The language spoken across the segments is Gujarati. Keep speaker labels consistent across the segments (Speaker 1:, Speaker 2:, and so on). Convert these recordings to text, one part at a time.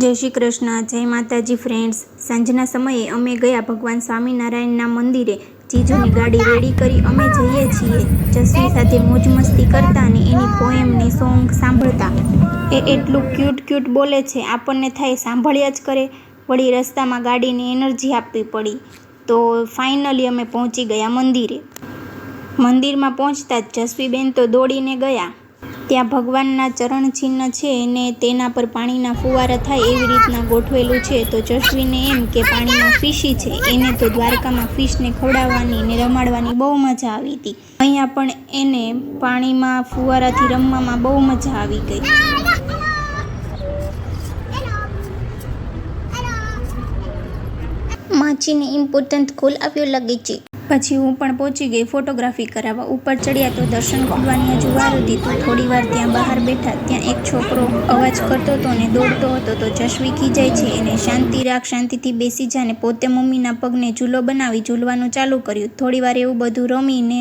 Speaker 1: જય શ્રી કૃષ્ણ, જય માતાજી ફ્રેન્ડ્સ. સાંજના સમયે અમે ગયા ભગવાન સ્વામિનારાયણના મંદિરે. જીજુની ગાડી રેડી કરી અમે જઈએ છીએ. જસ્વી સાથે મોજ મસ્તી કરતા અને એની પોએમની સોંગ સાંભળતા. એ એટલું ક્યુટ બોલે છે, આપણને થાય સાંભળ્યા જ કરે. વળી રસ્તામાં ગાડીને એનર્જી આપવી પડી. તો ફાઇનલી અમે પહોંચી ગયા મંદિરે. મંદિરમાં પહોંચતા જ જસ્વીબેન તો દોડીને ગયા. ત્યાં ભગવાનના ચરણ ચિહ્ન છે ને તેના પર પાણીના ફુવારા થાય એવી રીતના ગોઠવેલું છે. તો જસ્વીને એમ કે પાણીમાં ફિશી છે, એને તો દ્વારકામાં ફિશને ખવડાવવાની ને રમાડવાની બહુ મજા આવી હતી. અહીંયા પણ એને પાણીમાં ફુવારાથી રમવામાં બહુ મજા આવી ગઈ. માછીને ઇમ્પોર્ટન્ટ કોલ આવ્યો લાગે છે. પછી હું પણ પહોંચી ગઈ ફોટોગ્રાફી કરાવવા. ઉપર ચડ્યા તો દર્શન ખુલવાની હજુ વાર હતી. તો થોડી વાર ત્યાં બહાર બેઠા. ત્યાં એક છોકરો અવાજ કરતો હતો ને દોડતો હતો. તો જસ્વી ખીજાય છે એને, શાંતિ રાખ, શાંતિથી બેસી જા. ને પોતે મમ્મીના પગને ઝૂલો બનાવી ઝૂલવાનું ચાલુ કર્યું. થોડી વાર એવું બધું રમીને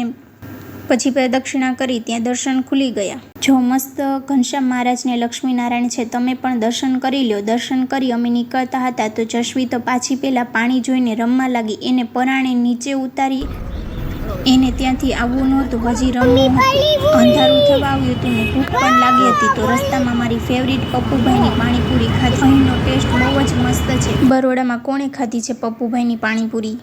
Speaker 1: પછી પ્રદક્ષિણા કરી. ત્યાં દર્શન ખુલી ગયા. જો મસ્ત ઘનશ્યામ મહારાજ ને લક્ષ્મીનારાયણ છે, તમે પણ દર્શન કરી લ્યો. દર્શન કરી અમે નીકળતા હતા તો જસ્વી તો પાછી પહેલાં પાણી જોઈને રમવા લાગી. એને પરાણે નીચે ઉતારી. એને ત્યાંથી આવવું નહોતું, હજી રમવું હતું. અંધારું થવા આવ્યું હતું ને ભૂખ પણ લાગી હતી. તો રસ્તામાં મારી ફેવરિટ પપ્પુભાઈની પાણીપુરી ખાધી. અહીંનો ટેસ્ટ બહુ જ મસ્ત છે. બરોડામાં કોણે ખાધી છે પપ્પુભાઈની પાણીપુરી?